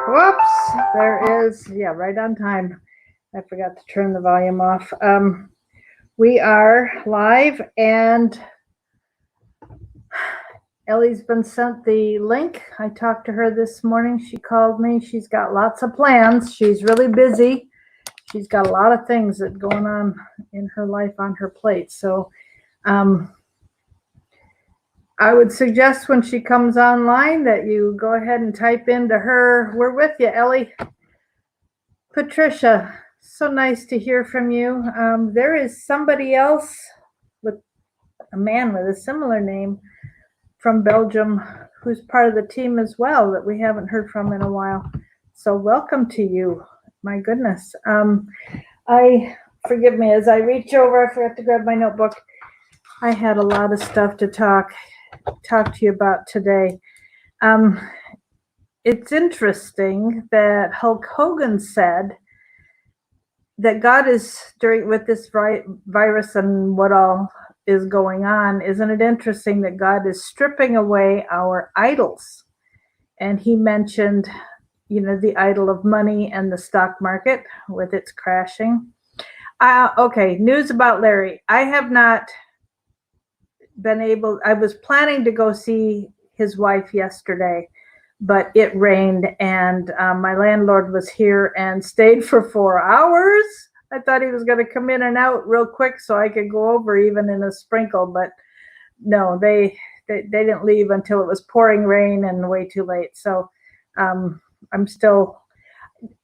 Whoops, there is, yeah, right on time. I forgot to turn the volume off. We are live, and Elly's been sent the link. I talked to her this morning. She called me. She's got lots of plans. She's really busy. She's got a lot of things that going on in her life on her plate. So I would suggest when she comes online that you go ahead and type into her. We're with you, Elly. Patricia, so nice to hear from you. There is somebody else, with a man with a similar name from Belgium, who's part of the team as well that we haven't heard from in a while. So welcome to you. My goodness. Forgive me, as I reach over, I forgot to grab my notebook. I had a lot of stuff to talk to you about today. It's interesting that Hulk Hogan said that God is, with this virus and what all is going on, isn't it interesting that God is stripping away our idols? And he mentioned, the idol of money and the stock market with its crashing. Okay, news about Larry. I have not been able, I was planning to go see his wife yesterday, but it rained, and my landlord was here and stayed for 4 hours. I thought he was going to come in and out real quick so I could go over even in a sprinkle, but no, they didn't leave until it was pouring rain and way too late. So I'm still,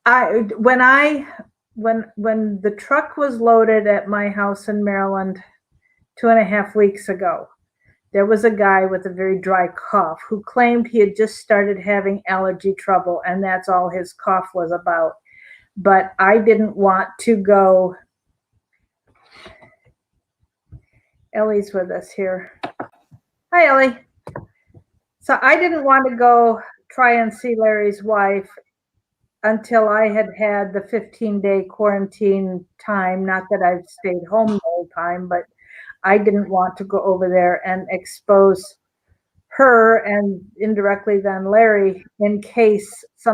when the truck was loaded at my house in Maryland 2.5 weeks ago, there was a guy with a very dry cough who claimed he had just started having allergy trouble, and that's all his cough was about. But I didn't want to go. Elly's with us here. Hi, Elly. So I didn't want to go try and see Larry's wife until I had had the 15-day quarantine time. Not that I've stayed home the whole time, but I didn't want to go over there and expose her and indirectly then Larry in case I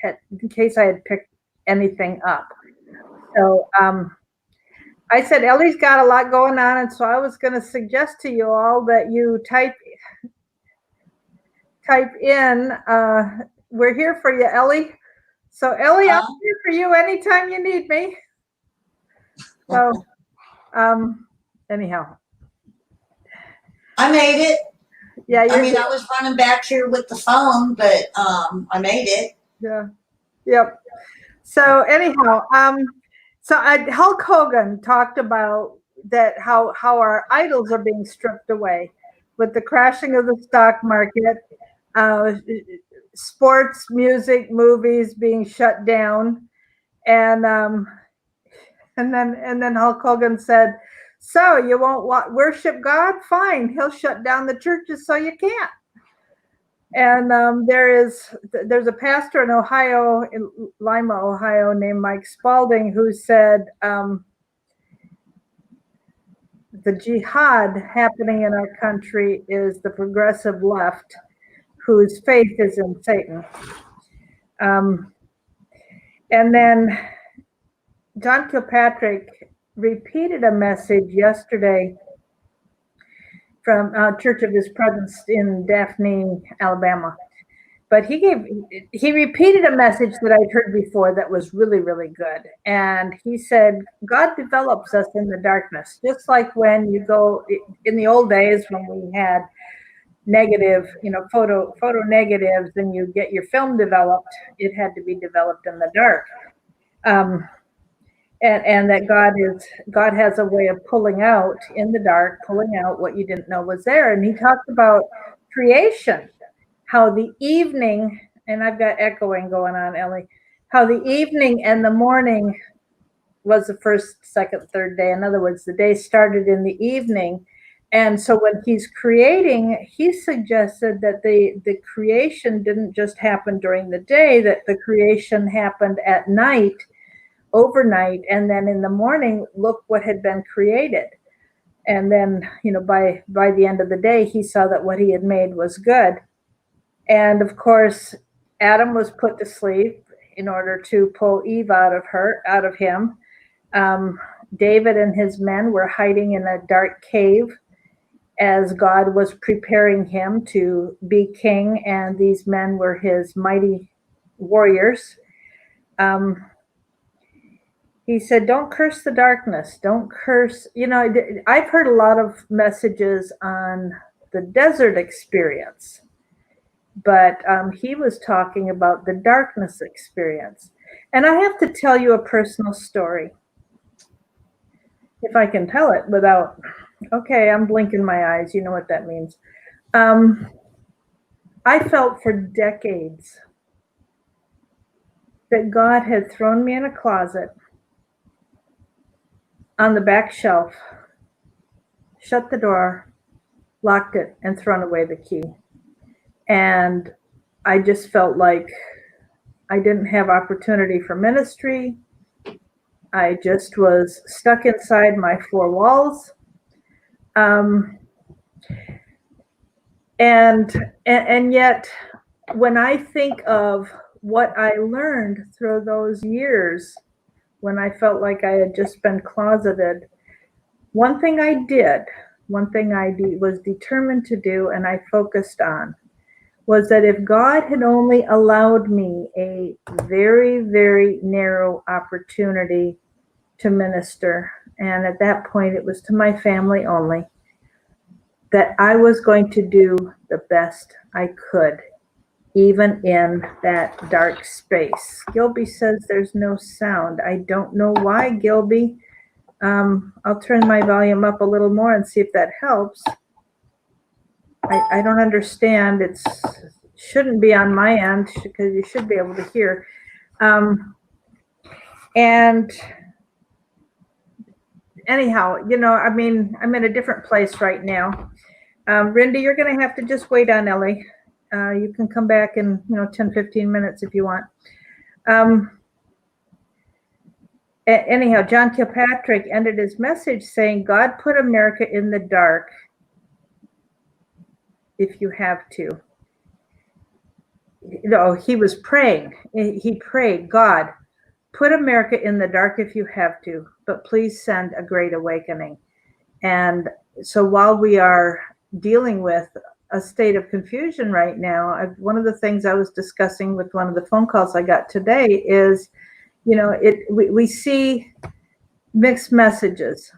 had picked anything up. So I said, Elly's got a lot going on, and so I was going to suggest to you all that you type in, we're here for you, Elly. So Elly, I'm here for you anytime you need me. So anyhow. I made it. Yeah, I was running back here with the phone, but I made it. Yeah. Yep. So anyhow, Hulk Hogan talked about that how our idols are being stripped away with the crashing of the stock market, sports, music, movies being shut down, and then Hulk Hogan said, "So you won't worship God? Fine, He'll shut down the churches so you can't." And there's a pastor in Ohio, in Lima, Ohio, named Mike Spalding, who said the jihad happening in our country is the progressive left, whose faith is in Satan. And then John Kilpatrick repeated a message yesterday from Church of His Presence in Daphne, Alabama. But he repeated a message that I'd heard before that was really, really good. And he said, God develops us in the darkness, just like when you go in the old days when we had negative, photo negatives, and you get your film developed, it had to be developed in the dark. And that God has a way of pulling out in the dark, pulling out what you didn't know was there. And he talked about creation, how the evening, and I've got echoing going on, Elly, how the evening and the morning was the first, second, third day. In other words, the day started in the evening. And so when he's creating, he suggested that the creation didn't just happen during the day, that the creation happened at night, overnight, and then in the morning, look what had been created. And then, by the end of the day, he saw that what he had made was good. And of course, Adam was put to sleep in order to pull Eve out of him. David and his men were hiding in a dark cave as God was preparing him to be king, and these men were his mighty warriors. He said, don't curse the darkness. Don't curse. I've heard a lot of messages on the desert experience, but he was talking about the darkness experience. And I have to tell you a personal story. If I can tell it without, okay, I'm blinking my eyes. You know what that means. I felt for decades that God had thrown me in a closet on the back shelf, shut the door, locked it, and thrown away the key. And I just felt like I didn't have opportunity for ministry. I just was stuck inside my four walls. And yet, when I think of what I learned through those years, when I felt like I had just been closeted, one thing I was determined to do, and I focused on, was that if God had only allowed me a very, very narrow opportunity to minister, and at that point it was to my family only, that I was going to do the best I could, even in that dark space. Gilby says there's no sound. I don't know why, Gilby. I'll turn my volume up a little more and see if that helps. I don't understand. It shouldn't be on my end because you should be able to hear. And anyhow, I'm in a different place right now. Rindy, you're going to have to just wait on Elly. You can come back in 10, 15 minutes if you want. Anyhow, John Kilpatrick ended his message saying, God put America in the dark if you have to. He was praying. He prayed, God, put America in the dark if you have to, but please send a great awakening. And so while we are dealing with a state of confusion right now, one of the things I was discussing with one of the phone calls I got today is, we see mixed messages,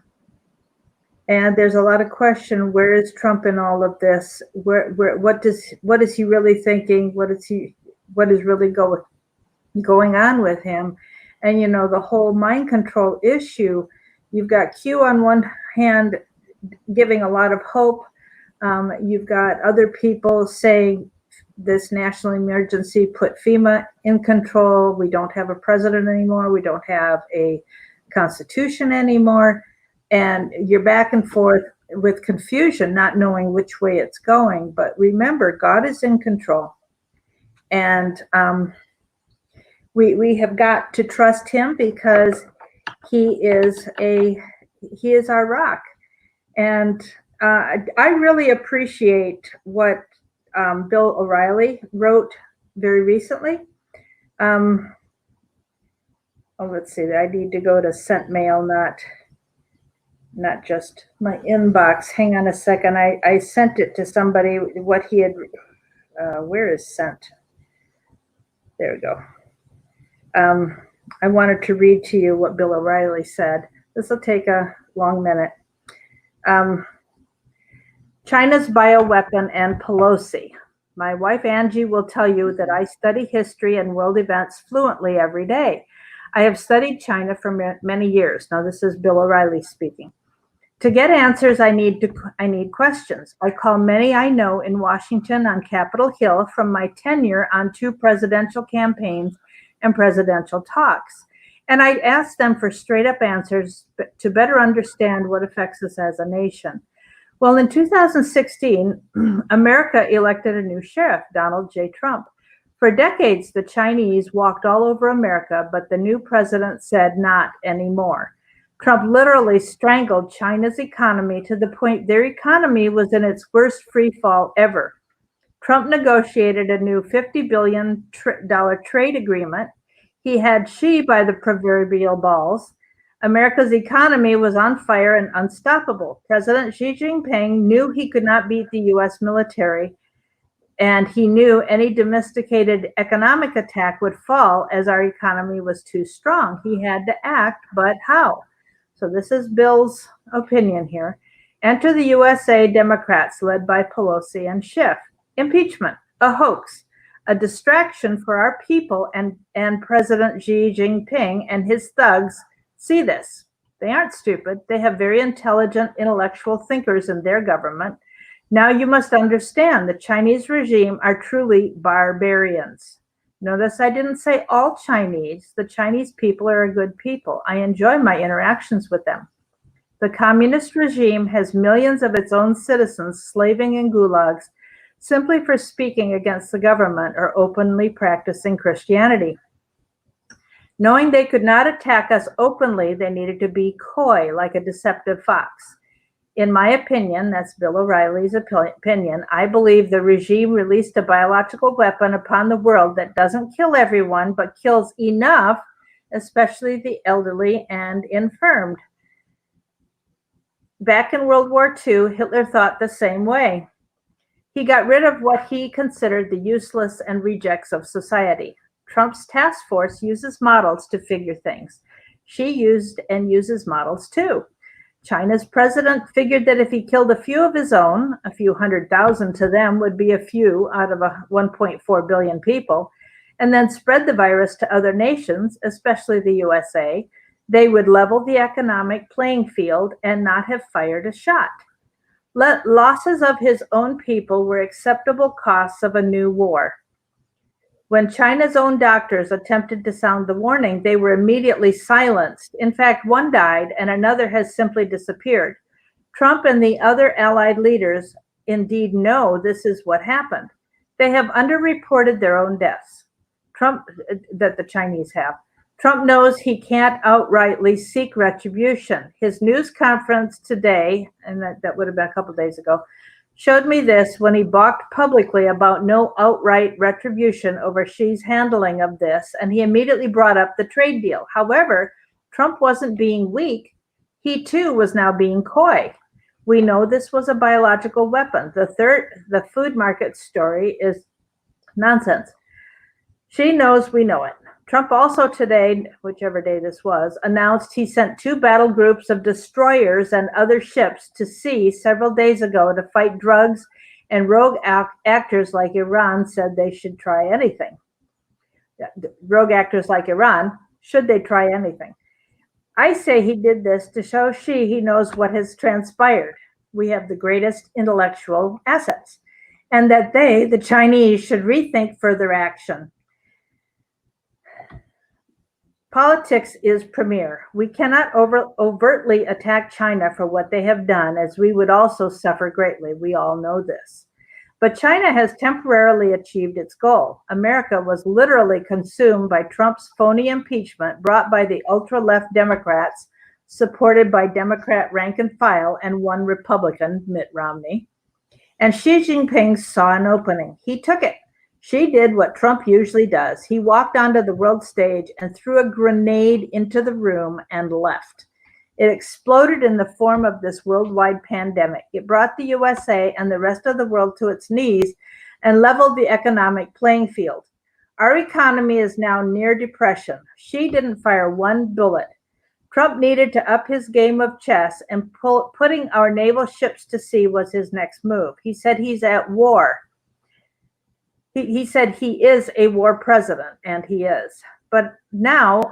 and there's a lot of question. Where is Trump in all of this? What is he really thinking? What is really going on with him? And the whole mind control issue. You've got Q on one hand giving a lot of hope. You've got other people saying this national emergency put FEMA in control. We don't have a president anymore. We don't have a constitution anymore. And you're back and forth with confusion, not knowing which way it's going. But remember, God is in control. And we have got to trust him because he is our rock. And I really appreciate what Bill O'Reilly wrote very recently. Let's see. I need to go to sent mail, not just my inbox. Hang on a second. I sent it to somebody. What he had. Where is sent? There we go. I wanted to read to you what Bill O'Reilly said. This will take a long minute. China's bioweapon and Pelosi. My wife Angie will tell you that I study history and world events fluently every day. I have studied China for many years. Now this is Bill O'Reilly speaking. To get answers, I need questions. I call many I know in Washington on Capitol Hill from my tenure on 2 presidential campaigns and presidential talks. And I ask them for straight up answers to better understand what affects us as a nation. Well, in 2016, America elected a new sheriff, Donald J. Trump. For decades, the Chinese walked all over America, but the new president said not anymore. Trump literally strangled China's economy to the point their economy was in its worst free fall ever. Trump negotiated a new $50 billion trade agreement. He had Xi by the proverbial balls. America's economy was on fire and unstoppable. President Xi Jinping knew he could not beat the US military, and he knew any domesticated economic attack would fall as our economy was too strong. He had to act, but how? So this is Bill's opinion here. Enter the USA Democrats led by Pelosi and Schiff. Impeachment, a hoax, a distraction for our people, and President Xi Jinping and his thugs see this. They aren't stupid. They have very intelligent, intellectual thinkers in their government. Now you must understand the Chinese regime are truly barbarians. Notice I didn't say all Chinese. The Chinese people are a good people. I enjoy my interactions with them. The communist regime has millions of its own citizens slaving in gulags simply for speaking against the government or openly practicing Christianity. Knowing they could not attack us openly, they needed to be coy like a deceptive fox. In my opinion, that's Bill O'Reilly's opinion, I believe the regime released a biological weapon upon the world that doesn't kill everyone, but kills enough, especially the elderly and infirmed. Back in World War II, Hitler thought the same way. He got rid of what he considered the useless and rejects of society. Trump's task force uses models to figure things. She used and uses models too. China's president figured that if he killed a few of his own, a few 100,000 to them would be a few out of 1.4 billion people, and then spread the virus to other nations, especially the USA, they would level the economic playing field and not have fired a shot. Losses of his own people were acceptable costs of a new war. When China's own doctors attempted to sound the warning, they were immediately silenced. In fact, one died and another has simply disappeared. Trump and the other allied leaders indeed know this is what happened. They have underreported their own deaths, that the Chinese have. Trump knows he can't outrightly seek retribution. His news conference today, and that would have been a couple days ago, showed me this when he balked publicly about no outright retribution over Xi's handling of this, and he immediately brought up the trade deal. However, Trump wasn't being weak. He too was now being coy. We know this was a biological weapon. The food market story is nonsense. She knows we know it. Trump also today, whichever day this was, announced he sent 2 battle groups of destroyers and other ships to sea several days ago to fight drugs, and rogue actors like Iran said they should try anything. Rogue actors like Iran, should they try anything? I say he did this to show Xi he knows what has transpired. We have the greatest intellectual assets, and that they, the Chinese, should rethink further action. Politics is premier. We cannot overtly attack China for what they have done, as we would also suffer greatly. We all know this. But China has temporarily achieved its goal. America was literally consumed by Trump's phony impeachment brought by the ultra-left Democrats, supported by Democrat rank and file and one Republican, Mitt Romney. And Xi Jinping saw an opening. He took it. Xi did what Trump usually does. He walked onto the world stage and threw a grenade into the room and left. It exploded in the form of this worldwide pandemic. It brought the USA and the rest of the world to its knees and leveled the economic playing field. Our economy is now near depression. Xi didn't fire one bullet. Trump needed to up his game of chess, and putting our naval ships to sea was his next move. He said he's at war. He said he is a war president, and he is. But now,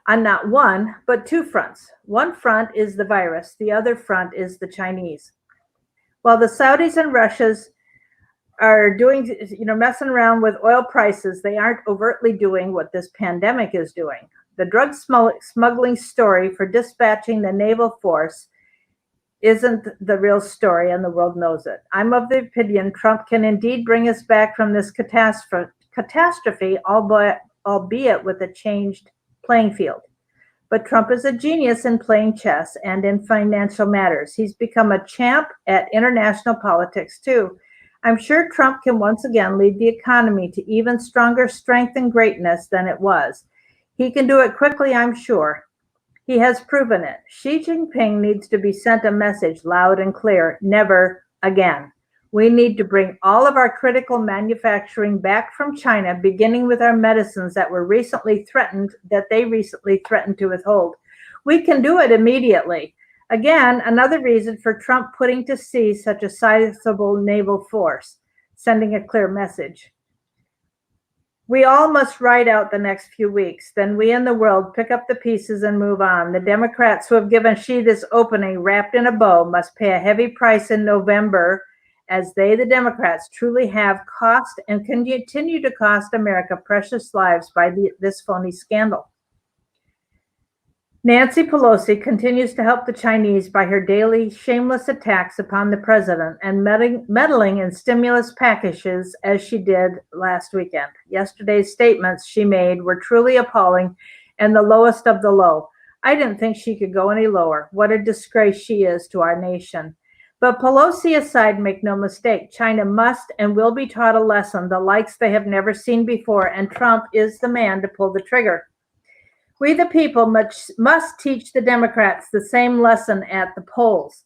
on not one, but 2 fronts. One front is the virus. The other front is the Chinese. While the Saudis and Russians are doing, messing around with oil prices, they aren't overtly doing what this pandemic is doing. The drug smuggling story for dispatching the naval force isn't the real story, and the world knows it. I'm of the opinion Trump can indeed bring us back from this catastrophe, albeit with a changed playing field. But Trump is a genius in playing chess and in financial matters. He's become a champ at international politics too. I'm sure Trump can once again lead the economy to even stronger strength and greatness than it was. He can do it quickly, I'm sure. He has proven it. Xi Jinping needs to be sent a message loud and clear: never again. We need to bring all of our critical manufacturing back from China, beginning with our medicines that they recently threatened to withhold. We can do it immediately. Again, another reason for Trump putting to sea such a sizable naval force, sending a clear message. We all must ride out the next few weeks. Then we in the world pick up the pieces and move on. The Democrats who have given Xi this opening wrapped in a bow must pay a heavy price in November, as they, the Democrats, truly have cost and continue to cost America precious lives by this phony scandal. Nancy Pelosi continues to help the Chinese by her daily shameless attacks upon the president and meddling in stimulus packages as she did last weekend. Yesterday's statements she made were truly appalling and the lowest of the low. I didn't think she could go any lower. What a disgrace she is to our nation. But Pelosi aside, make no mistake, China must and will be taught a lesson, the likes they have never seen before, and Trump is the man to pull the trigger. We, the people, must teach the Democrats the same lesson at the polls.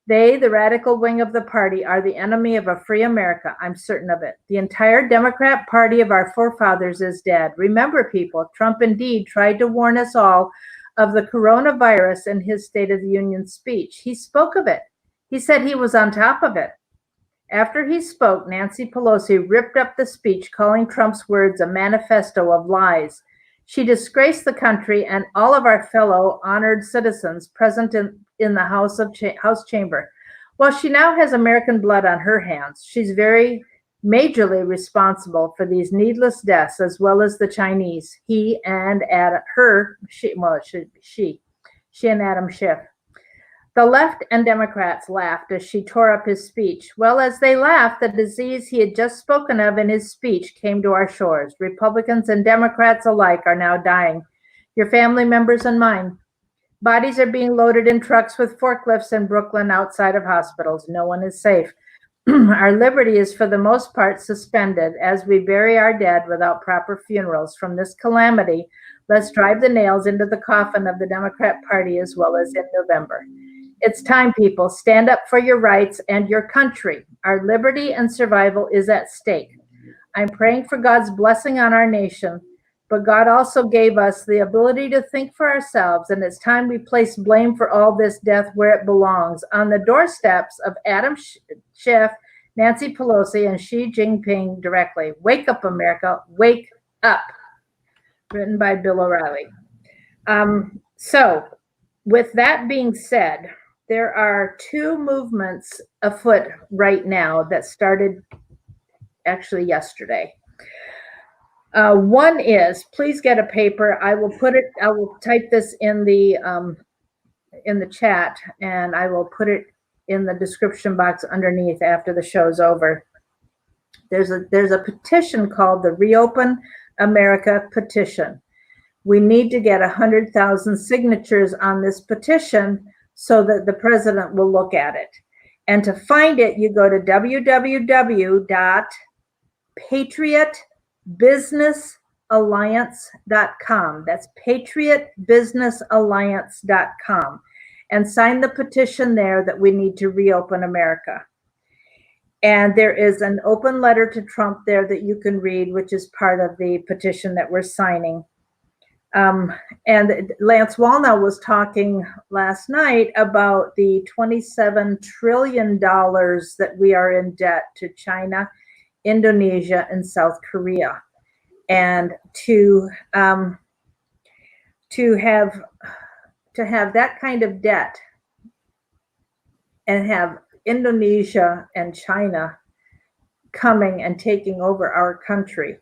They, the radical wing of the party, are the enemy of a free America. I'm certain of it. The entire Democrat Party of our forefathers is dead. Remember, people, Trump indeed tried to warn us all of the coronavirus in his State of the Union speech. He spoke of it. He said he was on top of it. After he spoke, Nancy Pelosi ripped up the speech, calling Trump's words a manifesto of lies. She disgraced the country and all of our fellow honored citizens present in the House chamber. While she now has American blood on her hands, she's very majorly responsible for these needless deaths, as well as the Chinese. She and Adam Schiff. The left and Democrats laughed as she tore up his speech. Well, as they laughed, the disease he had just spoken of in his speech came to our shores. Republicans and Democrats alike are now dying. Your family members and mine. Bodies are being loaded in trucks with forklifts in Brooklyn outside of hospitals. No one is safe. Our liberty is for the most part suspended as we bury our dead without proper funerals. From this calamity, let's drive the nails into the coffin of the Democrat Party as well as in November. It's time, people. Stand up for your rights and your country. Our liberty and survival is at stake. I'm praying for God's blessing on our nation, but God also gave us the ability to think for ourselves, and it's time we place blame for all this death where it belongs, on the doorsteps of Adam Schiff, Nancy Pelosi, and Xi Jinping directly. Wake up, America. Wake up. Written by Bill O'Reilly. So, with that being said, there are two movements afoot right now that started actually yesterday. One is, please get a paper. I will type this in the chat, and I will put it in the description box underneath after the show's over. There's a petition called the Reopen America petition. We need to get 100,000 signatures on this petition so that the president will look at it. And to find it, you go to www.patriotbusinessalliance.com. That's patriotbusinessalliance.com. And sign the petition there that we need to reopen America. And there is an open letter to Trump there that you can read, which is part of the petition that we're signing. And Lance Wallnau was talking last night about the $27 trillion that we are in debt to China, Indonesia, and South Korea. And to have that kind of debt and have Indonesia and China coming and taking over our country.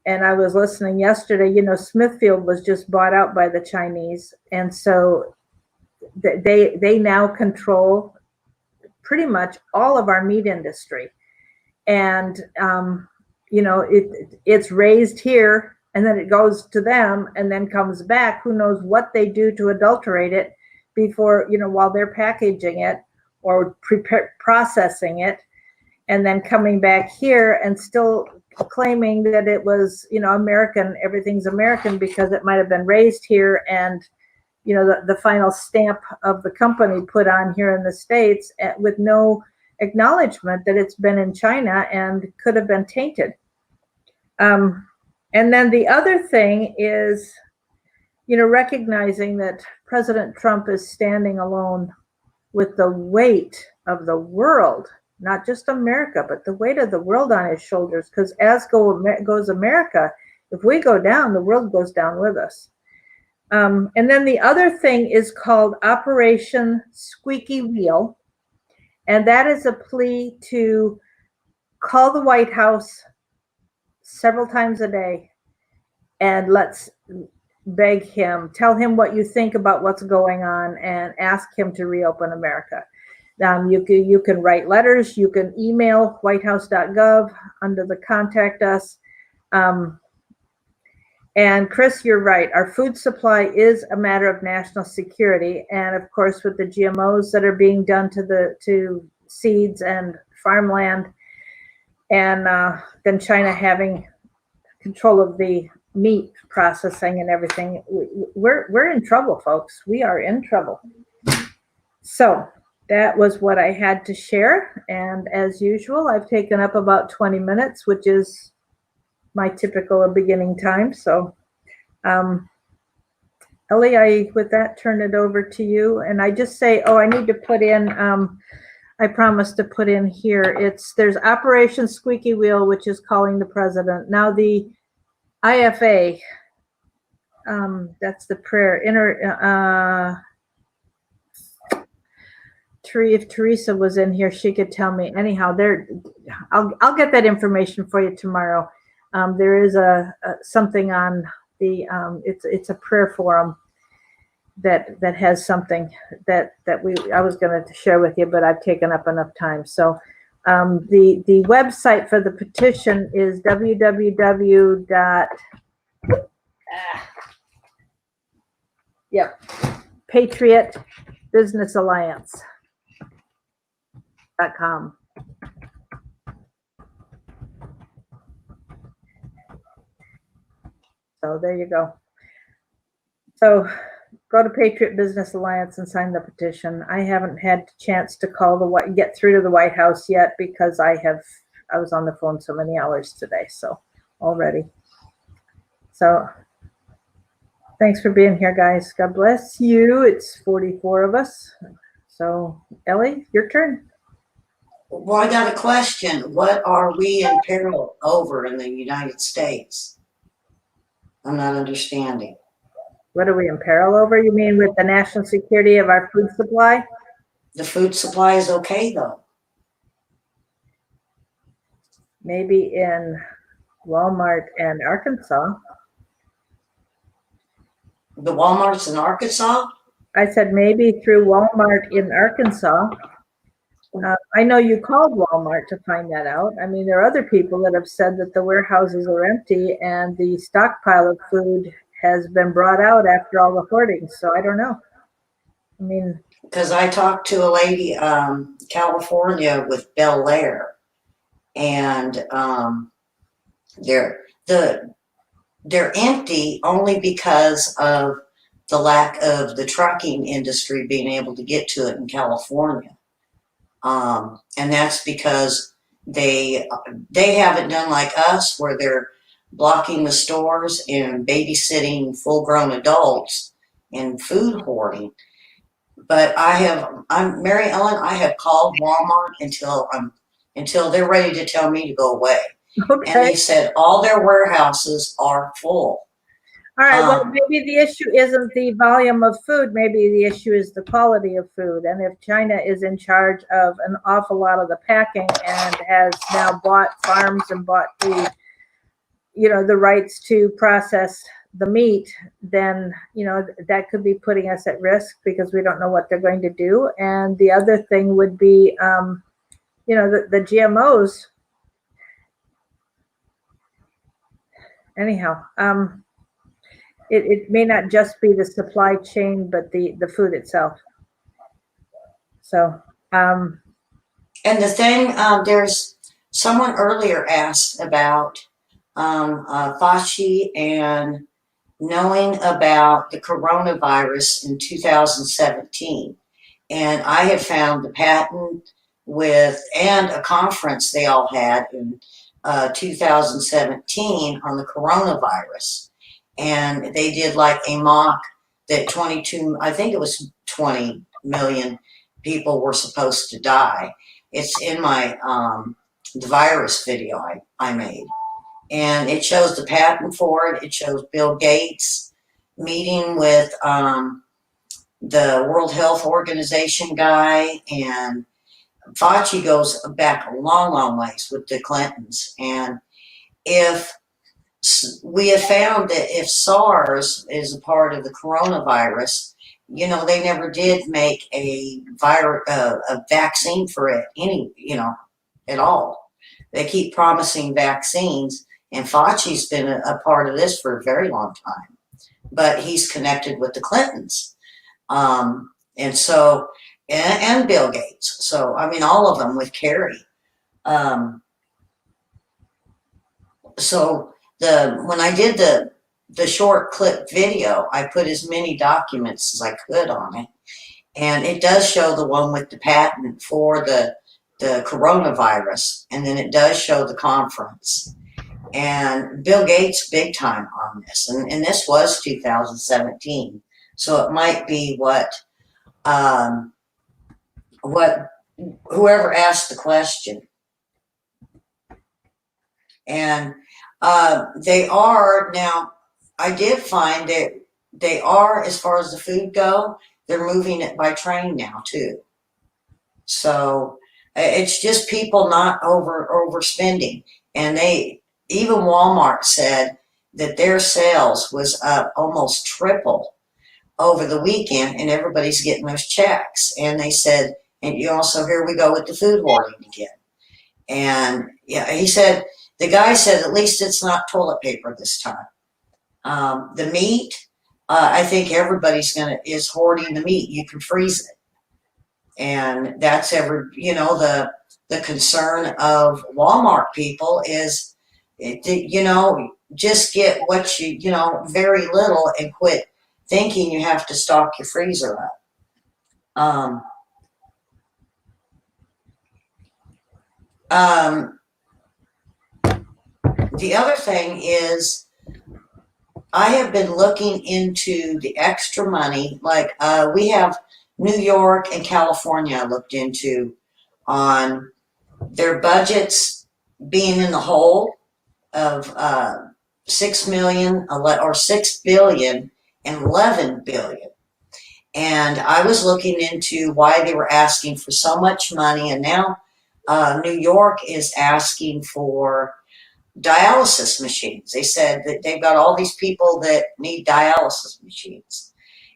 And I was listening yesterday, Smithfield was just bought out by the Chinese. And so they now control pretty much all of our meat industry. And, it's raised here and then it goes to them and then comes back. Who knows what they do to adulterate it before, while they're packaging it or processing it. and then coming back here and still claiming that it was, American, everything's American because it might have been raised here, and the final stamp of the company put on here in the States, with no acknowledgement that it's been in China and could have been tainted. And then the other thing is, recognizing that President Trump is standing alone with the weight of the world, not just America, but the weight of the world on his shoulders. Because as goes America, if we go down, the world goes down with us. And then the other thing is called Operation Squeaky Wheel. And that is a plea to call the White House several times a day and let's beg him, tell him what you think about what's going on, and ask him to reopen America. You can write letters, you can email whitehouse.gov under the contact us. And Chris, you're right. Our food supply is a matter of national security. And of course, with the GMOs that are being done to seeds and farmland, and then China having control of the meat processing and everything, we're in trouble, folks. We are in trouble. So that was what I had to share. And as usual, I've taken up about 20 minutes, which is my typical beginning time. So Elly, I with that turn it over to you. And I just say, I need to put in, I promised to put in here, there's Operation Squeaky Wheel, which is calling the president. Now the IFA, that's the prayer. If Teresa was in here, she could tell me. Anyhow, I'll get that information for you tomorrow. There is something on the it's a prayer forum that has something that I was going to share with you, but I've taken up enough time. So the website for the petition is patriotbusinessalliance.com. So there you go. So go to Patriot Business Alliance and sign the petition. I haven't had a chance to get through to the White House yet because I was on the phone so many hours today. So already. So thanks for being here, guys. God bless you. It's 44 of us. So Elly, your turn. Well, I got a question. What are we in peril over in the United States? I'm not understanding. What are we in peril over? You mean with the national security of our food supply? The food supply is okay, though. Maybe in Walmart and Arkansas. The Walmarts in Arkansas? I said maybe through Walmart in Arkansas. I know you called Walmart to find that out. I mean, there are other people that have said that the warehouses are empty and the stockpile of food has been brought out after all the hoarding. So I don't know. I mean, because I talked to a lady, California with Bel Air, and they're empty only because of the lack of the trucking industry being able to get to it in California. And that's because they haven't done like us, where they're blocking the stores and babysitting full-grown adults and food hoarding. But I'm Mary Ellen. I have called Walmart until they're ready to tell me to go away. okay. And they said all their warehouses are full. All right, well, maybe the issue isn't the volume of food. Maybe the issue is the quality of food. And if China is in charge of an awful lot of the packing and has now bought farms and bought the rights to process the meat, then, that could be putting us at risk because we don't know what they're going to do. And the other thing would be, the GMOs. Anyhow, it may not just be the supply chain, but the food itself. So, and the thing, there's someone earlier asked about Fauci and knowing about the coronavirus in 2017. And I had found the patent with, and a conference they all had in 2017 on the coronavirus. And they did like a mock that 22, I think it was 20 million people were supposed to die. It's in my the virus video I made. And it shows the patent for it. It shows Bill Gates meeting with the World Health Organization guy, and Fauci goes back a long, long ways with the Clintons. And if we have found that if SARS is a part of the coronavirus, you know, they never did make a vaccine for it, at all. They keep promising vaccines, and Fauci's been a part of this for a very long time, but he's connected with the Clintons. And so, and Bill Gates. So, I mean, all of them with Kerry. So when I did the short clip video, I put as many documents as I could on it. And it does show the one with the patent for the coronavirus. And then it does show the conference. And Bill Gates big time on this. And this was 2017. So it might be what whoever asked the question. And they are now, I did find that they are, as far as the food go, they're moving it by train now too. So it's just people not overspending. And even Walmart said that their sales was up almost triple over the weekend, and everybody's getting those checks. And they said, and you also, here we go with the food hoarding again. And yeah, he said, the guy said, at least it's not toilet paper this time. The meat, I think everybody's is hoarding the meat. You can freeze it. And that's the concern of Walmart people is, just get what very little and quit thinking you have to stock your freezer up. The other thing is, I have been looking into the extra money, like we have New York and California I looked into on their budgets being in the hole of 6 million or 6 billion and 11 billion. And I was looking into why they were asking for so much money, and now New York is asking for dialysis machines. They said that they've got all these people that need dialysis machines.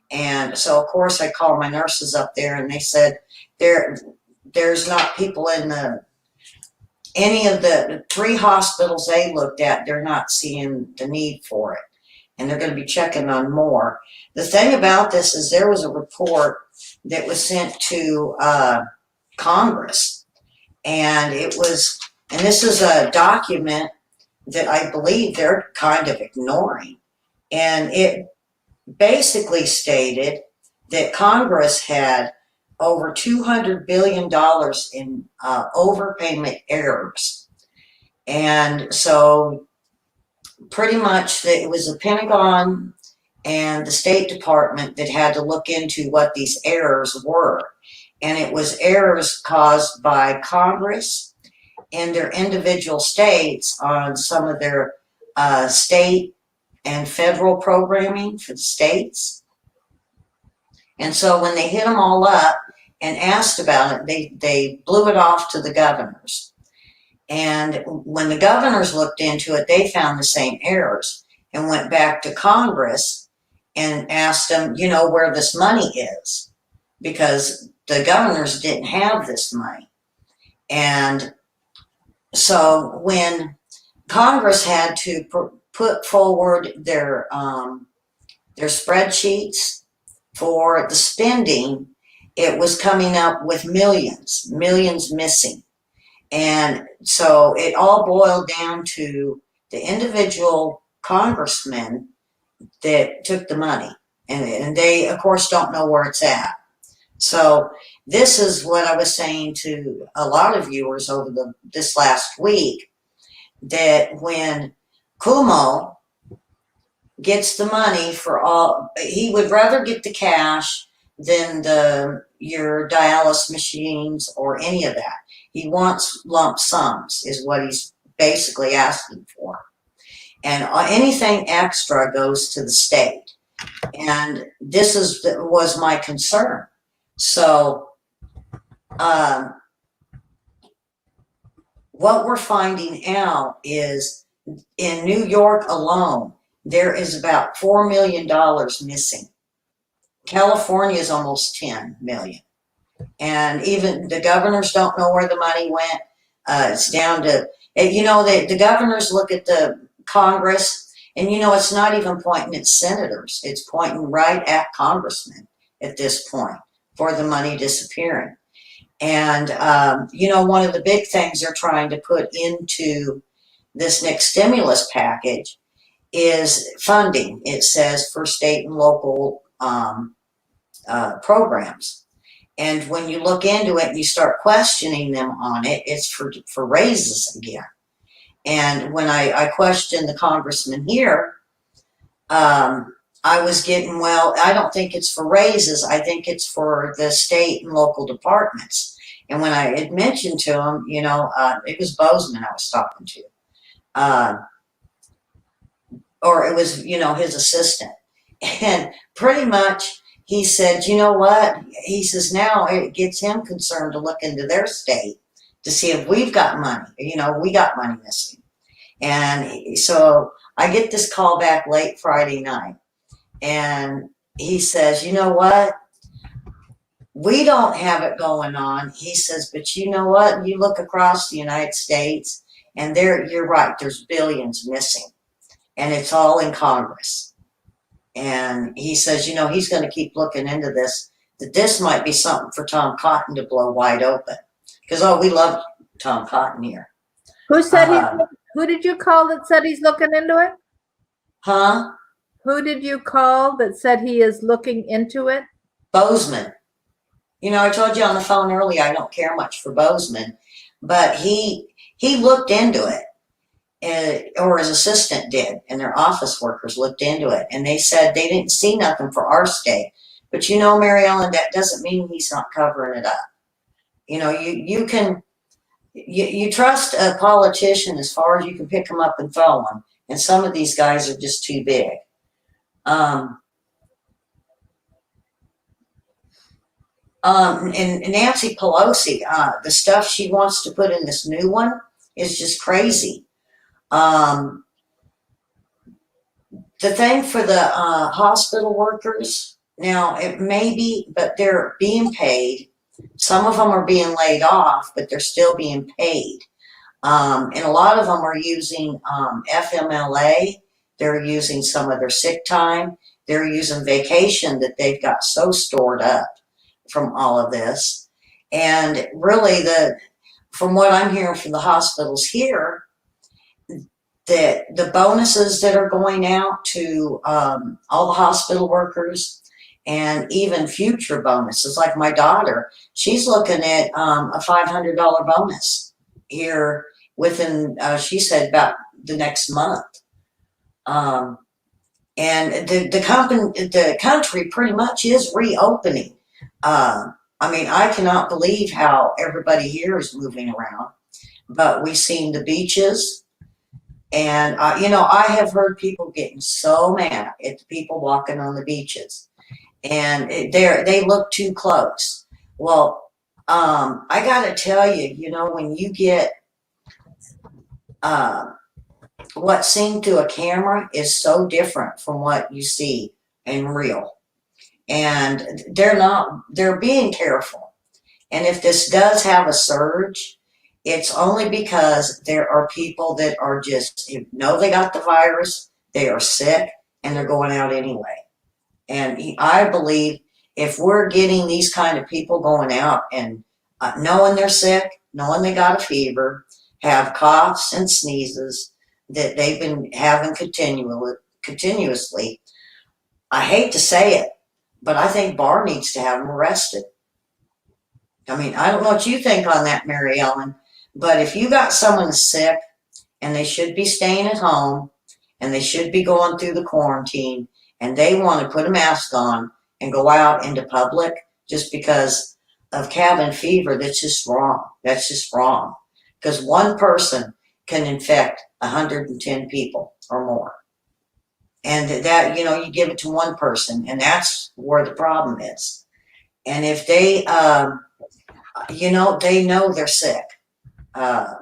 And so, of course, I called my nurses up there, and they said there's not people in any of the 3 hospitals they looked at, they're not seeing the need for it. And they're going to be checking on more. The thing about this is there was a report that was sent to Congress, and this is a document that I believe they're kind of ignoring. And it basically stated that Congress had over $200 billion in overpayment errors. And so pretty much it was the Pentagon and the State Department that had to look into what these errors were. And it was errors caused by Congress and their individual states on some of their state and federal programming for the states. And so when they hit them all up and asked about it, they blew it off to the governors. And when the governors looked into it, they found the same errors and went back to Congress and asked them, where this money is, because the governors didn't have this money. And so when Congress had to put forward their spreadsheets for the spending, it was coming up with millions missing. And so it all boiled down to the individual congressmen that took the money. And they, of course, don't know where it's at. So this is what I was saying to a lot of viewers over this last week, that when Kumo gets the money for all, he would rather get the cash than your dialysis machines or any of that. He wants lump sums, is what he's basically asking for. And anything extra goes to the state. And this was my concern. So what we're finding out is in New York alone, there is about $4 million missing. California is almost 10 million. And even the governors don't know where the money went. It's down to, the governors look at the Congress, and it's not even pointing at senators. It's pointing right at congressmen at this point for the money disappearing. And, one of the big things they're trying to put into this next stimulus package is funding. It says for state and local programs. And when you look into it and you start questioning them on it, it's for raises again. And when I questioned the congressman here, I was getting, well, I don't think it's for raises. I think it's for the state and local departments. And when I had mentioned to him, it was Bozeman I was talking to. Or it was, his assistant. And pretty much he said, you know what? He says now it gets him concerned to look into their state to see if we've got money. We got money missing. And so I get this call back late Friday night. And he says, you know what? We don't have it going on. He says, but you know what? You look across the United States and you're right, there's billions missing. And it's all in Congress. And he says, he's going to keep looking into this, that this might be something for Tom Cotton to blow wide open. Because, we love Tom Cotton here. Who did you call that said he's looking into it? Huh? Who did you call that said he is looking into it? Bozeman. I told you on the phone earlier, I don't care much for Bozeman, but he looked into it, or his assistant did, and their office workers looked into it, and they said they didn't see nothing for our state. But Mary Ellen, that doesn't mean he's not covering it up. You trust a politician as far as you can pick them up and throw them, and some of these guys are just too big. And Nancy Pelosi, the stuff she wants to put in this new one is just crazy. The thing for the hospital workers, now it may be, but they're being paid. Some of them are being laid off, but they're still being paid. And a lot of them are using FMLA. They're using some of their sick time. They're using vacation that they've got so stored up from all of this. And really, from what I'm hearing from the hospitals here, that the bonuses that are going out to all the hospital workers, and even future bonuses, like my daughter, she's looking at a $500 bonus here within, she said, about the next month. And the country pretty much is reopening. I cannot believe how everybody here is moving around, but we've seen the beaches. And, I have heard people getting so mad at the people walking on the beaches, and they look too close. Well, I got to tell you, when you get what's seen through a camera is so different from what you see in real. And they're being careful. And if this does have a surge, it's only because there are people that are just, they got the virus, they are sick, and they're going out anyway. And I believe if we're getting these kind of people going out and knowing they're sick, knowing they got a fever, have coughs and sneezes that they've been having continuously. I hate to say it, but I think Barr needs to have them arrested. I mean, I don't know what you think on that, Mary Ellen, but if you got someone sick and they should be staying at home and they should be going through the quarantine and they want to put a mask on and go out into public just because of cabin fever, that's just wrong. That's just wrong. Because one person can infect 110 people or more. And that, you give it to one person, and that's where the problem is. And if they, they know they're sick. I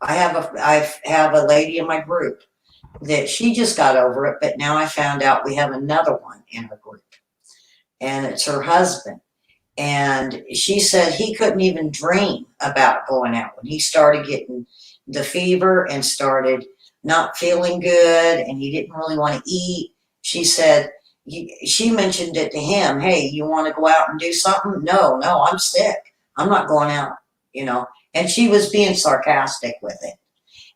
have a lady in my group that she just got over it, but now I found out we have another one in her group, and it's her husband. And she said he couldn't even dream about going out when he started getting the fever and started not feeling good, and he didn't really want to eat. She said, she mentioned it to him, hey, you want to go out and do something? No, I'm sick. I'm not going out. And she was being sarcastic with it.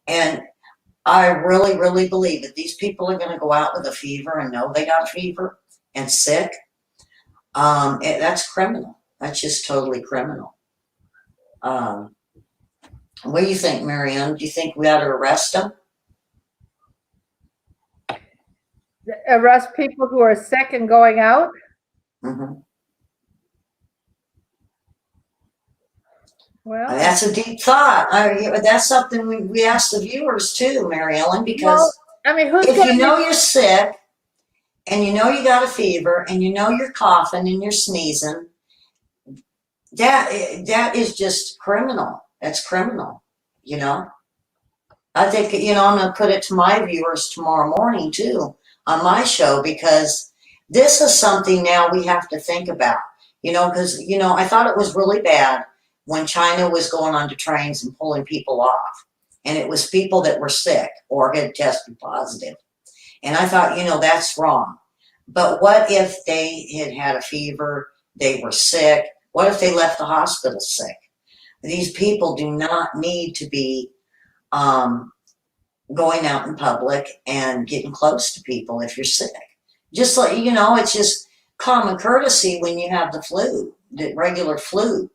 And I really, really believe that these people are going to go out with a fever and know they got a fever and sick. That's criminal. That's just totally criminal. What do you think, Marianne? Do you think we ought to arrest them? Arrest people who are sick and going out? Mm-hmm. Well, that's a deep thought. That's something we ask the viewers too, Mary Ellen, because if you know you're sick and you know you got a fever and you know you're coughing and you're sneezing, that is just criminal. That's criminal, I think, I'm going to put it to my viewers tomorrow morning too on my show, because this is something now we have to think about, because, I thought it was really bad when China was going onto trains and pulling people off. And it was people that were sick or had tested positive. And I thought, that's wrong. But what if they had a fever, they were sick? What if they left the hospital sick? These people do not need to be going out in public and getting close to people if you're sick. Just like, it's just common courtesy when you have the flu, the regular flu.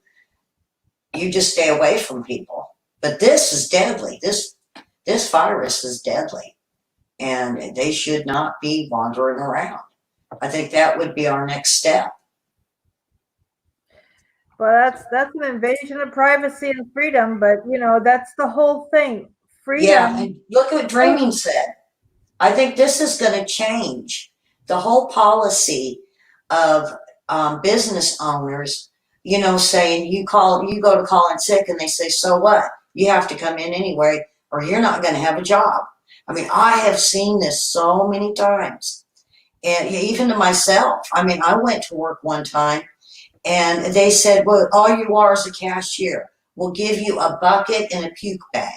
You just stay away from people. But this is deadly. This virus is deadly. And they should not be wandering around. I think that would be our next step. Well, that's an invasion of privacy and freedom, but that's the whole thing. Freedom. Yeah, and look what Dreaming said. I think this is going to change the whole policy of business owners, saying you go to call in sick and they say, so what? You have to come in anyway, or you're not going to have a job. I mean, I have seen this so many times, and even to myself. I mean, I went to work one time and they said, well, all you are is a cashier. We'll give you a bucket and a puke bag.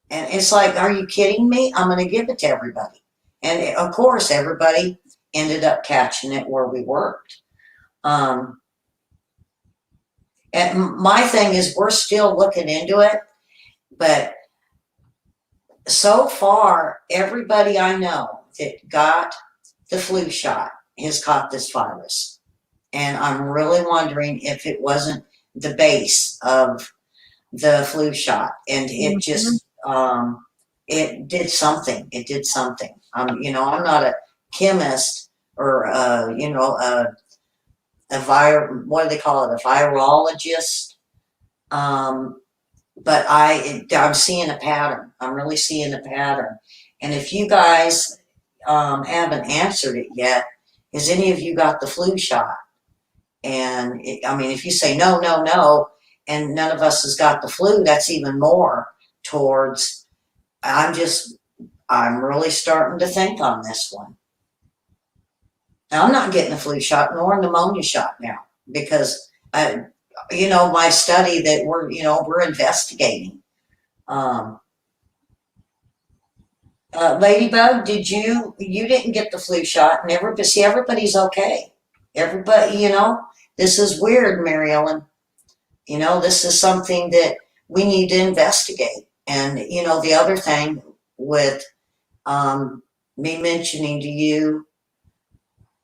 And it's like, are you kidding me? I'm going to give it to everybody. And of course, everybody ended up catching it where we worked. And my thing is, we're still looking into it. But so far, everybody I know that got the flu shot has caught this virus. And I'm really wondering if it wasn't the base of the flu shot. And it just, it did something. It did something. I'm not a chemist or, what do they call it? A virologist. But I'm seeing a pattern. I'm really seeing a pattern. And if you guys haven't answered it yet, has any of you got the flu shot? And if you say no, and none of us has got the flu, that's even more towards, I'm really starting to think on this one. Now, I'm not getting a flu shot nor a pneumonia shot now because, my study that we're investigating. Ladybug, you didn't get the flu shot, and everybody's okay. Everybody, this is weird, Mary Ellen. This is something that we need to investigate. And, the other thing with me mentioning to you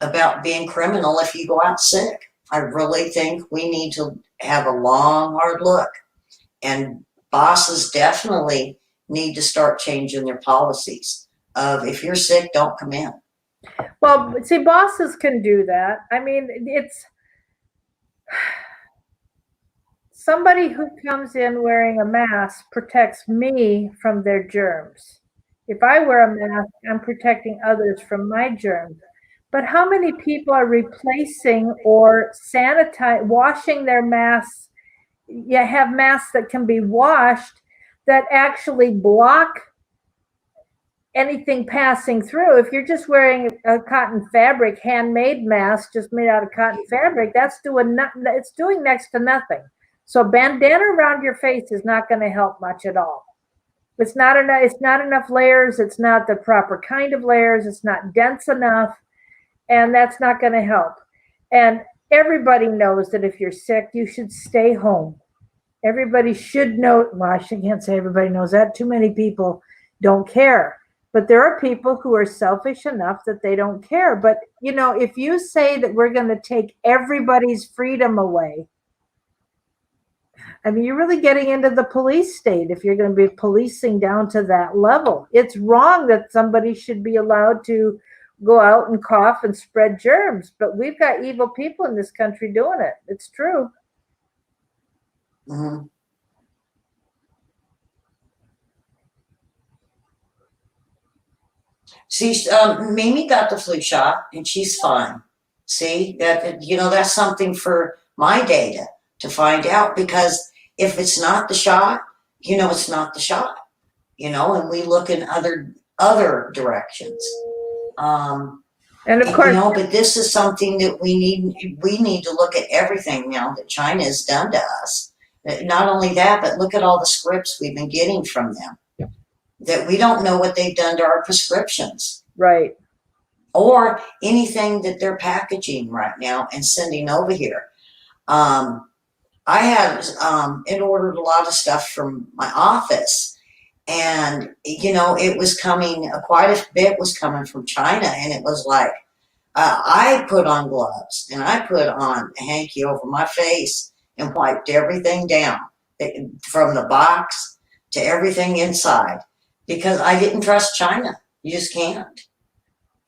about being criminal if you go out sick, I really think we need to have a long, hard look. And bosses definitely need to start changing their policies of if you're sick, don't come in. Well, see, bosses can do that. I mean, it's somebody who comes in wearing a mask protects me from their germs. If I wear a mask, I'm protecting others from my germs. But how many people are replacing or washing their masks? You have masks that can be washed that actually block anything passing through. If you're just wearing a cotton fabric handmade mask just made out of cotton fabric, it's doing next to nothing. So a bandana around your face is not going to help much at all. It's not enough layers. It's not the proper kind of layers. It's not dense enough, and that's not going to help. And everybody knows that if you're sick, you should stay home. Everybody should know. Well, I can't say everybody knows that. Too many people don't care. But there are people who are selfish enough that they don't care. But, if you say that we're going to take everybody's freedom away, I mean, you're really getting into the police state if you're going to be policing down to that level. It's wrong that somebody should be allowed to go out and cough and spread germs. But we've got evil people in this country doing it. It's true. Mm-hmm. See, Mimi got the flu shot and she's fine. See, that's something for my data to find out, because if it's not the shot, it's not the shot, and we look in other directions. And of course, but this is something that we need to look at everything now that China has done to us. Not only that, but look at all the scripts we've been getting from them. That we don't know what they've done to our prescriptions. Right. Or anything that they're packaging right now and sending over here. I had ordered a lot of stuff from my office, and it was coming, quite a bit was coming from China, and it was like, I put on gloves and I put on a hanky over my face and wiped everything down, from the box to everything inside, because I didn't trust China. You just can't.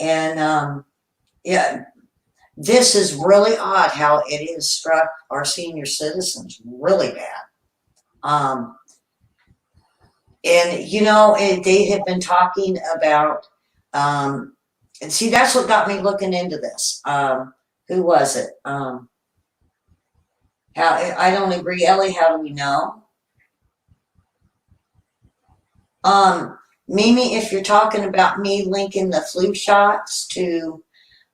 And this is really odd how it has struck our senior citizens really bad. They have been talking about, and see, that's what got me looking into this. Who was it? How I don't agree, Elly. How do we know? Mimi, if you're talking about me linking the flu shots to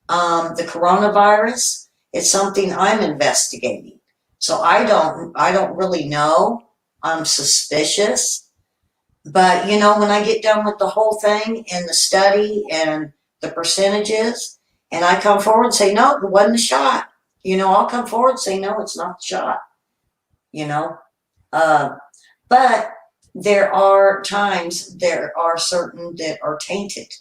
the coronavirus, it's something I'm investigating. So I don't really know. I'm suspicious. But, when I get done with the whole thing and the study and the percentages, and I come forward and say, no, it wasn't a shot, I'll come forward and say, no, it's not the shot, But there are times, there are certain that are tainted.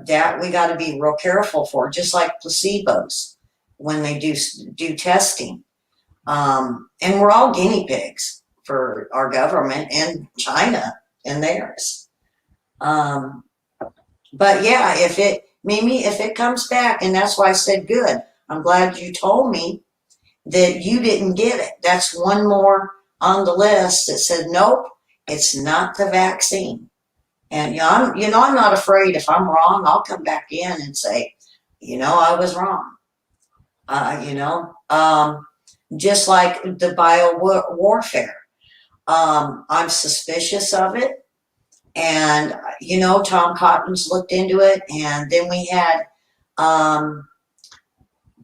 That we got to be real careful for, just like placebos when they do testing. And we're all guinea pigs for our government and China and theirs. But yeah, Mimi, if it comes back, and that's why I said, good, I'm glad you told me that you didn't get it. That's one more on the list that said, nope, it's not the vaccine. And I'm not afraid. If I'm wrong, I'll come back in and say, I was wrong. Just like the bio warfare. I'm suspicious of it. And, Tom Cotton's looked into it. And then we had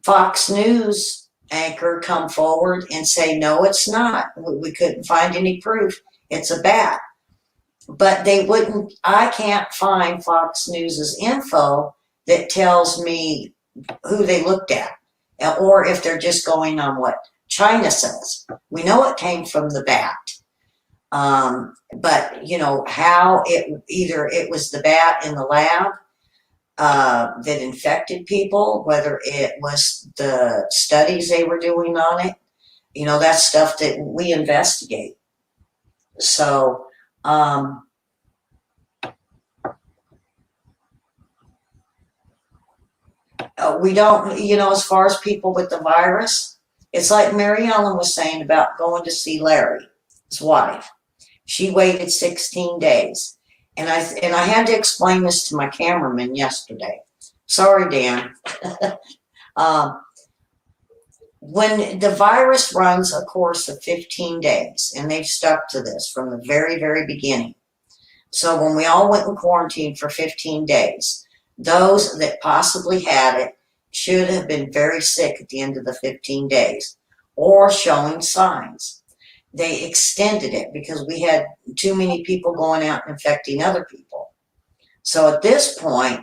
Fox News anchor come forward and say, no, it's not. We couldn't find any proof. It's a bat. But I can't find Fox News's info that tells me who they looked at, or if they're just going on what China says. We know it came from the bat. But you know how it was the bat in the lab that infected people, whether it was the studies they were doing on it. You know, that's stuff that we investigate. So we don't, you know, as far as people with the virus, it's like Mary Ellen was saying about going to see Larry, his wife. She waited 16 days. And I had to explain this to my cameraman yesterday. Sorry, Dan. When the virus runs a course of 15 days, and they've stuck to this from the very, very beginning. So when we all went in quarantine for 15 days, those that possibly had it should have been very sick at the end of the 15 days or showing signs. They extended it because we had too many people going out and infecting other people. So at this point,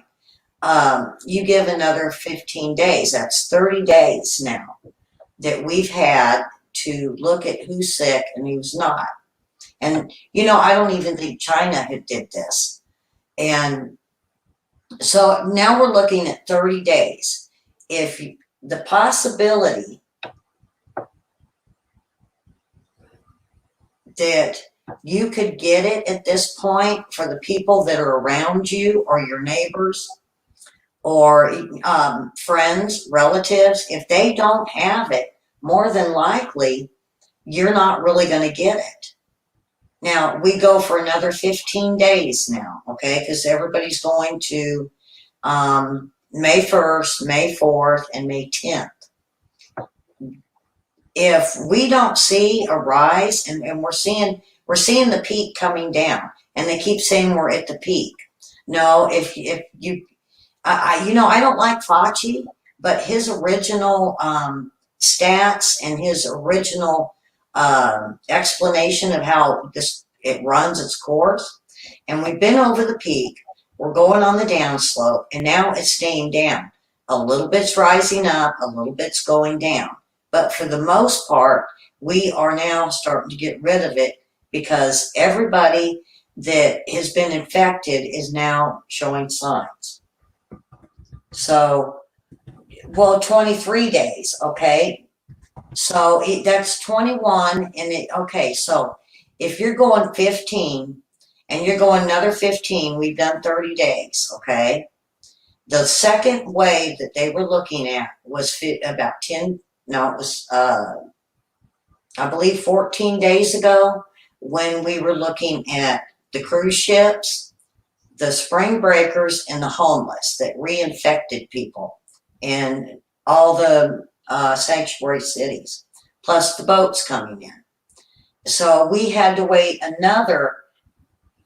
you give another 15 days. That's 30 days now that we've had to look at who's sick and who's not. And, you know, I don't even think China had did this. And so now we're looking at 30 days. If the possibility that you could get it at this point for the people that are around you or your neighbors or friends, relatives, if they don't have it, more than likely, you're not really going to get it. Now, we go for another 15 days now, okay, because everybody's going to May 1st, May 4th, and May 10th. If we don't see a rise, and we're seeing the peak coming down, and they keep saying we're at the peak. No, if you, you know, I don't like Fauci, but his original stats and his original explanation of how it runs its course, and we've been over the peak, we're going on the downslope, and now it's staying down. A little bit's rising up, a little bit's going down. But for the most part, we are now starting to get rid of it because everybody that has been infected is now showing signs. So, well, 23 days, okay? So that's 21, and okay, so if you're going 15 and you're going another 15, we've done 30 days, okay? The second wave that they were looking at was about 10, no, it was, I believe 14 days ago when we were looking at the cruise ships, the spring breakers, and the homeless that reinfected people in all the sanctuary cities, plus the boats coming in. So we had to wait another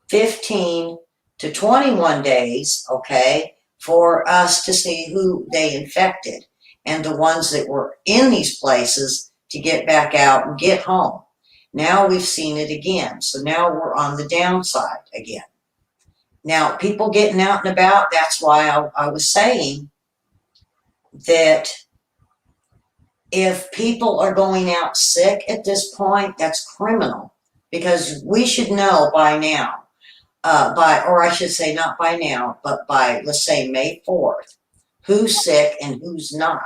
15 to 21 days, okay, for us to see who they infected and the ones that were in these places to get back out and get home. Now we've seen it again. So now we're on the downside again. Now, people getting out and about, that's why I was saying that if people are going out sick at this point, that's criminal, because we should know by now, or I should say not by now, but by, let's say, May 4th, who's sick and who's not.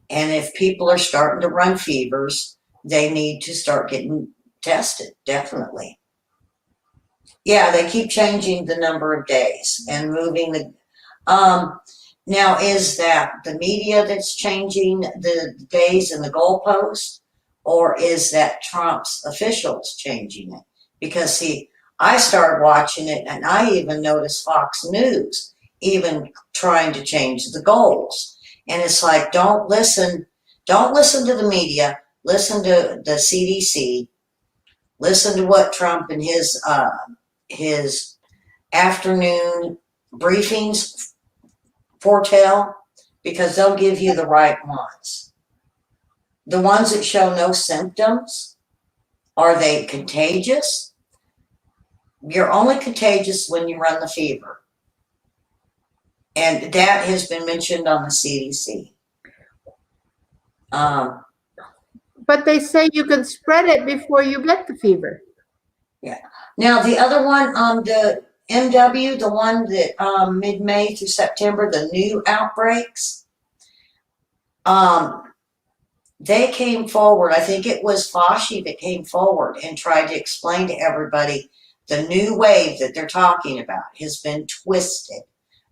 And if people are starting to run fevers, they need to start getting tested, definitely. Yeah, they keep changing the number of days and moving the, now is that the media that's changing the days and the goalposts, or is that Trump's officials changing it? Because see, I started watching it and I even noticed Fox News even trying to change the goals. And it's like, don't listen to the media, listen to the CDC, listen to what Trump and his afternoon briefings foretell, because they'll give you the right ones. The ones that show no symptoms, are they contagious? You're only contagious when you run the fever. And that has been mentioned on the CDC. But they say you can spread it before you get the fever. Now the other one, the MW, the one that mid-May through September, the new outbreaks, they came forward. I think it was Fauci that came forward and tried to explain to everybody the new wave that they're talking about has been twisted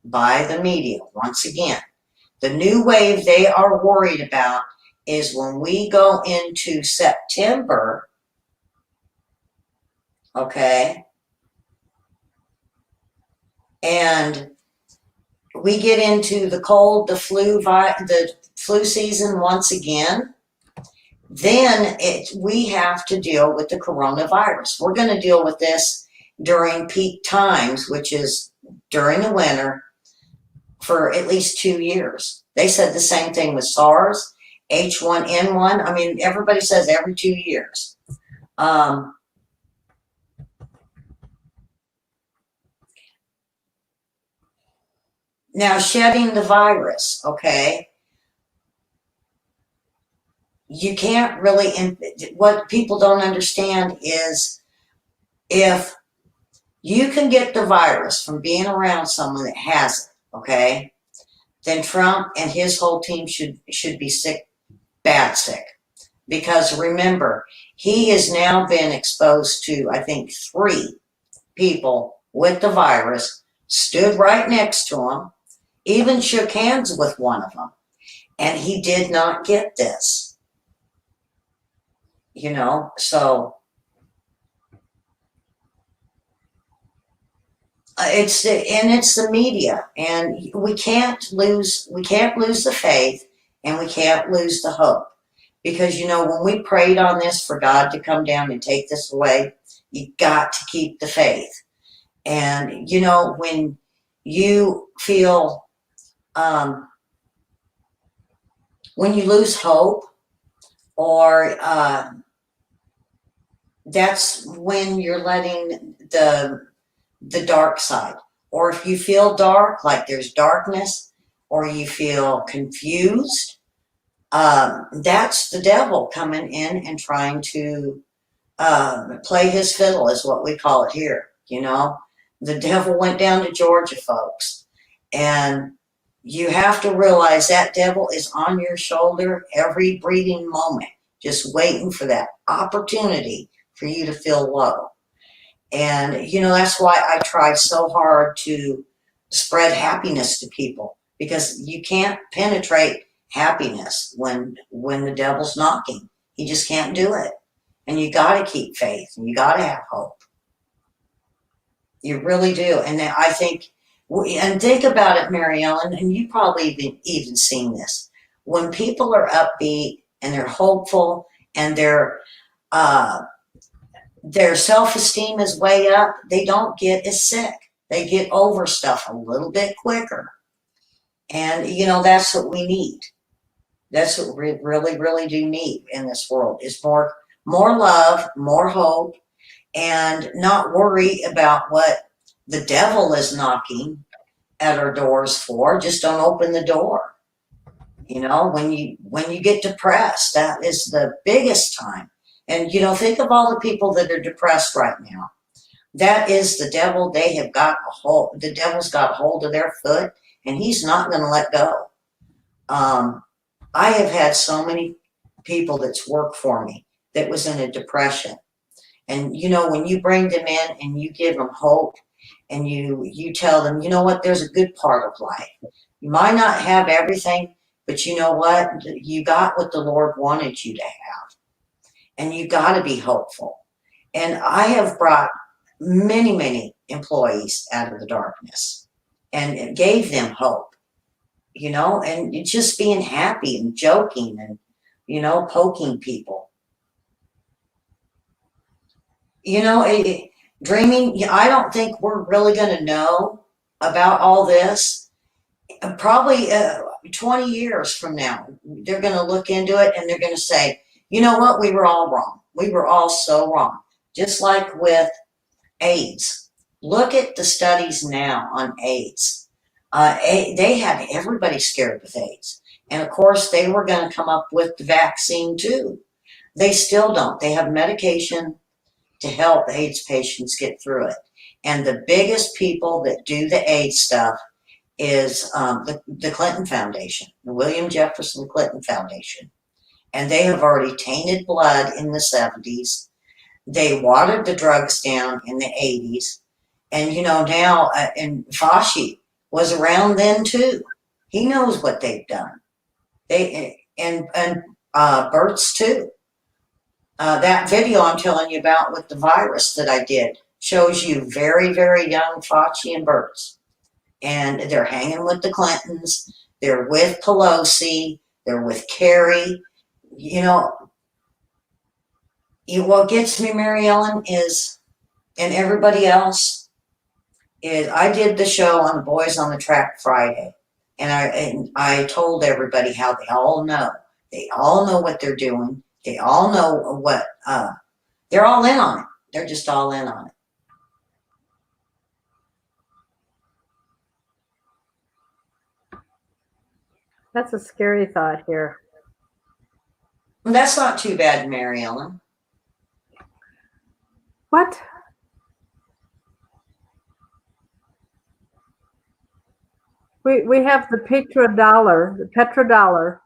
by the media once again. The new wave they are worried about is when we go into September, okay, and we get into the cold, the flu season once again, then we have to deal with the coronavirus. We're going to deal with this during peak times, which is during the winter, for at least 2 years. They said the same thing with SARS, H1N1. I mean, everybody says every 2 years. Now, shedding the virus, okay? You can't really, what people don't understand is if you can get the virus from being around someone that has it, okay, then Trump and his whole team should be sick, bad sick. Because remember, he has now been exposed to, I think, 3 people with the virus, stood right next to him, even shook hands with one of them, and he did not get this. You know, so it's the media, and we can't lose the faith, and we can't lose the hope, because you know when we prayed on this for God to come down and take this away, you got to keep the faith. And you know when you feel when you lose hope, or that's when you're letting the dark side, or if you feel dark, like there's darkness, or you feel confused, that's the devil coming in and trying to play his fiddle, is what we call it here. You know, the devil went down to Georgia, folks, and you have to realize that devil is on your shoulder every breathing moment, just waiting for that opportunity for you to feel low. And, you know, that's why I try so hard to spread happiness to people, because you can't penetrate happiness when the devil's knocking. He just can't do it. And you got to keep faith, and you got to have hope. You really do. And I think, and think about it, Mary Ellen, and you probably even seen this. When people are upbeat and they're hopeful and their self-esteem is way up, they don't get as sick. They get over stuff a little bit quicker. And, you know, that's what we need. That's what we really, really do need in this world, is more love, more hope, and not worry about what the devil is knocking at our doors for. Just don't open the door. You know, when you get depressed, that is the biggest time. And, you know, think of all the people that are depressed right now. That is the devil. They have got the devil's got a hold of their foot, and he's not going to let go. I have had so many people that's worked for me that was in a depression. And, you know, when you bring them in and you give them hope, and you tell them, you know what, there's a good part of life. You might not have everything, but you know what? You got what the Lord wanted you to have. And you got to be hopeful. And I have brought many, many employees out of the darkness and gave them hope, you know, and just being happy and joking and, you know, poking people. You know, dreaming, I don't think we're really going to know about all this. Probably 20 years from now, they're going to look into it and they're going to say, you know what, we were all wrong. We were all so wrong. Just like with AIDS. Look at the studies now on AIDS. They had everybody scared with AIDS. And of course, they were going to come up with the vaccine too. They still don't. They have medication to help AIDS patients get through it. And the biggest people that do the AIDS stuff is the Clinton Foundation, the William Jefferson Clinton Foundation. And they have already tainted blood in the 70s. They watered the drugs down in the 80s. And, you know, now, and Fauci was around then too. He knows what they've done. And Burt's too. That video I'm telling you about with the virus that I did shows you very, very young Fauci and Burt's. And they're hanging with the Clintons. They're with Pelosi. They're with Kerry. You know, what gets me, Mary Ellen, is, and everybody else, is I did the show on the Boys on the Track Friday. And I told everybody how they all know. They all know what they're doing. They all know what, they're all in on it. They're just all in on it. That's a scary thought here. And that's not too bad, Mary Ellen. What? We have the petrodollar,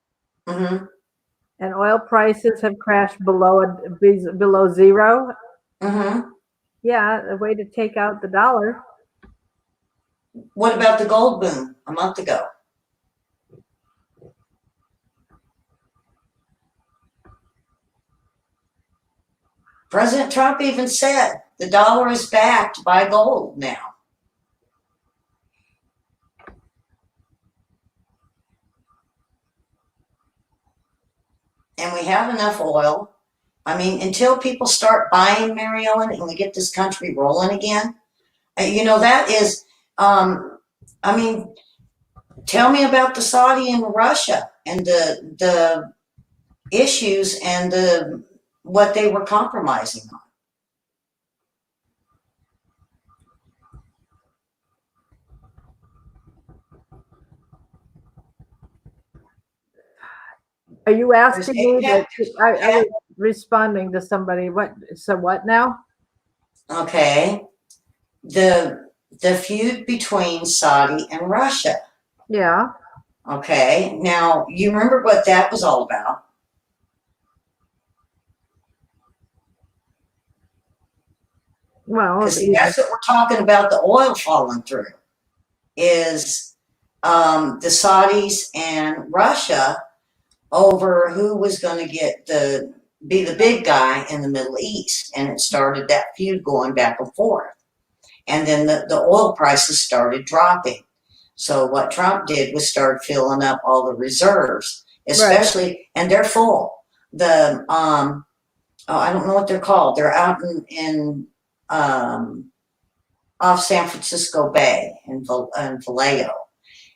Mm-hmm. and oil prices have crashed below zero. Mm-hmm. Yeah, a way to take out the dollar. What about the gold boom a month ago? President Trump even said the dollar is backed by gold now. And we have enough oil. I mean, until people start buying, Mary Ellen, and we get this country rolling again, you know, that is, I mean, tell me about the Saudi and Russia and the issues and what they were compromising on. Are you asking me that? I was responding to somebody. What? So what now? Okay. The feud between Saudi and Russia. Yeah. Okay. Now, you remember what that was all about? Well, that's what we're talking about, the oil falling through, is the Saudis and Russia over who was going to be the big guy in the Middle East. And it started that feud going back and forth. And then the oil prices started dropping. So what Trump did was start filling up all the reserves, especially, right. And they're full. I don't know what they're called. They're out in off San Francisco Bay in Vallejo.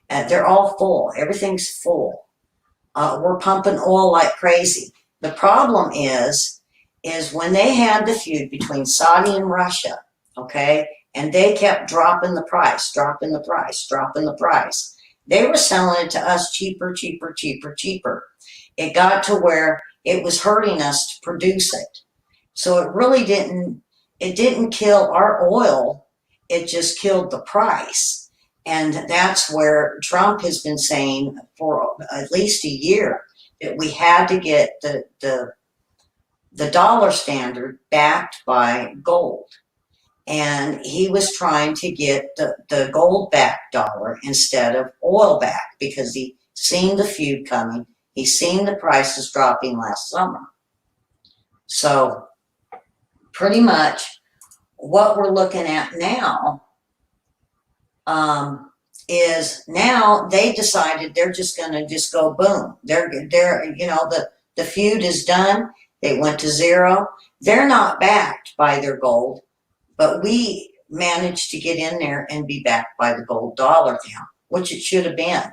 They're all full. Everything's full. We're pumping oil like crazy. The problem is when they had the feud between Saudi and Russia, okay, and they kept dropping the price. They were selling it to us cheaper. It got to where it was hurting us to produce it. So it really didn't kill our oil. It just killed the price. And that's where Trump has been saying for at least a year that we had to get the dollar standard backed by gold. And he was trying to get the gold-backed dollar instead of oil-backed because he seen the feud coming. He seen the prices dropping last summer. So pretty much what we're looking at now is now they decided they're just going to just go boom. They're you know, the feud is done. They went to zero. They're not backed by their gold, but we managed to get in there and be backed by the gold dollar now, which it should have been.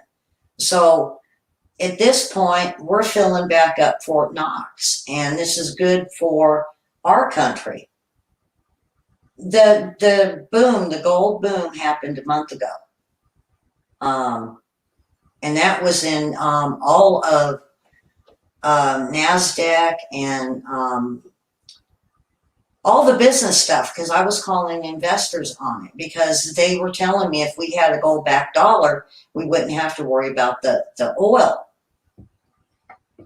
So at this point, we're filling back up Fort Knox, and this is good for our country. The boom, the gold boom happened a month ago. And that was in all of NASDAQ and all the business stuff, because I was calling investors on it because they were telling me if we had a gold backed dollar, we wouldn't have to worry about the oil.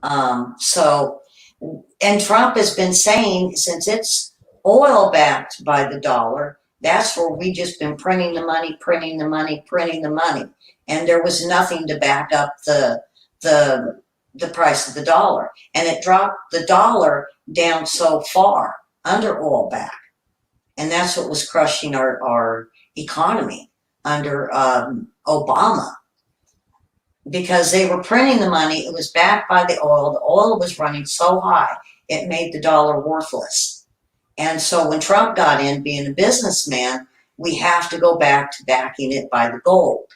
And Trump has been saying since it's oil backed by the dollar, that's where we just been printing the money, printing the money, printing the money. And there was nothing to back up the price of the dollar. And it dropped the dollar down so far under oil back. And that's what was crushing our economy under Obama. Because they were printing the money, it was backed by the oil was running so high, it made the dollar worthless. And so when Trump got in, being a businessman, we have to go back to backing it by the gold.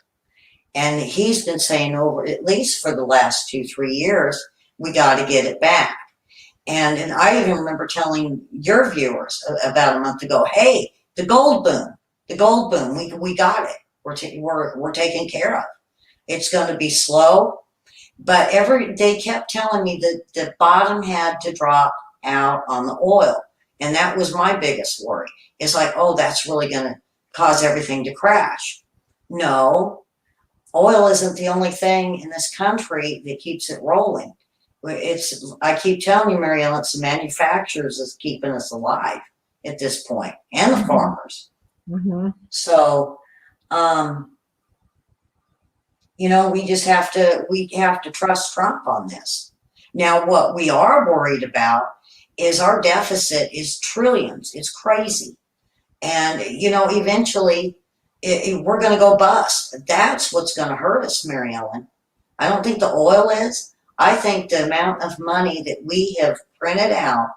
And he's been saying over, at least for the last 2-3 years, we got to get it back. And I even remember telling your viewers about a month ago, hey, the gold boom, we got it. We're taken care of. It's going to be slow, but they kept telling me that the bottom had to drop out on the oil. And that was my biggest worry. It's like, oh, that's really going to cause everything to crash. No, oil isn't the only thing in this country that keeps it rolling. I keep telling you, Marielle, it's the manufacturers that's keeping us alive at this point, and the farmers. Mm-hmm. So, we have to trust Trump on this. Now, what we are worried about is our deficit is trillions. It's crazy. And, eventually we're going to go bust. That's what's going to hurt us, Mary Ellen. I don't think the oil is. I think the amount of money that we have printed out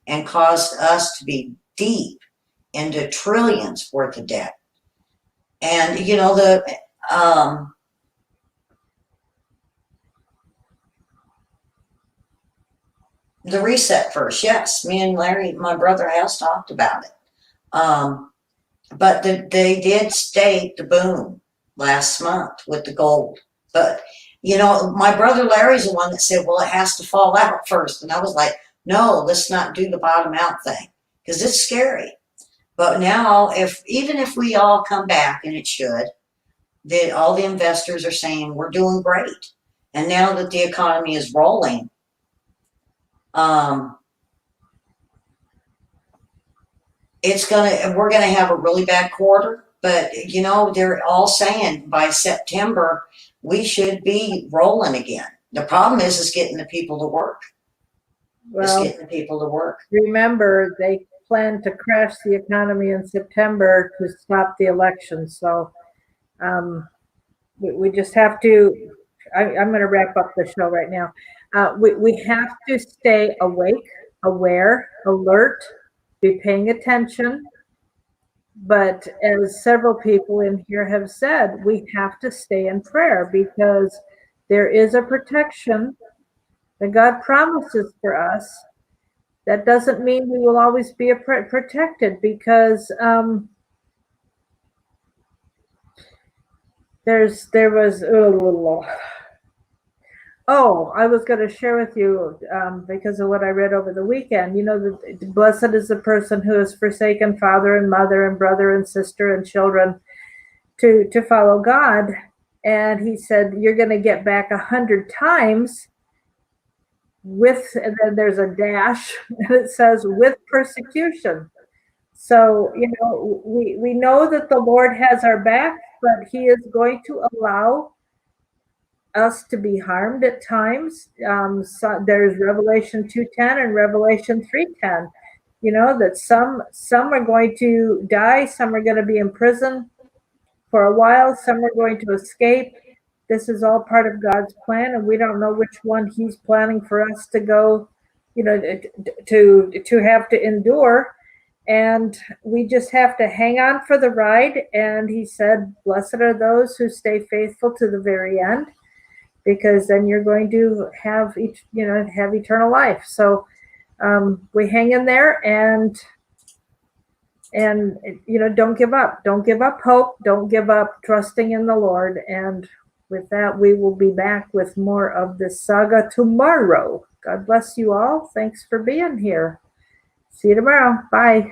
and caused us to be deep into trillions worth of debt. And, the reset first, yes. Me and Larry, my brother, has talked about it. But they did state the boom last month with the gold. But, my brother Larry's the one that said, well, it has to fall out first. And I was like, no, let's not do the bottom out thing because it's scary. But now, even if we all come back, and it should, that all the investors are saying we're doing great. And now that the economy is rolling, we're gonna have a really bad quarter, but they're all saying by September we should be rolling again. The problem is getting the people to work. Well, remember, they plan to crash the economy in September to stop the election. So we just have to. I'm going to wrap up the show right now. We have to stay awake, aware, alert, be paying attention. But as several people in here have said, we have to stay in prayer because there is a protection that God promises for us. That doesn't mean we will always be protected because there was. Oh, I was going to share with you because of what I read over the weekend. Blessed is the person who has forsaken father and mother and brother and sister and children to follow God. And he said, you're going to get back 100 times and then there's a dash, and it says with persecution. So, we know that the Lord has our back, but he is going to allow us to be harmed at times. So there's Revelation 2:10 and Revelation 3:10. That some are going to die, some are going to be in prison for a while, some are going to escape. This is all part of God's plan, and we don't know which one he's planning for us to go, to have to endure. And we just have to hang on for the ride. And he said, blessed are those who stay faithful to the very end, because then you're going to have eternal life. So we hang in there and don't give up. Don't give up hope. Don't give up trusting in the Lord. And with that, we will be back with more of this saga tomorrow. God bless you all. Thanks for being here. See you tomorrow. Bye.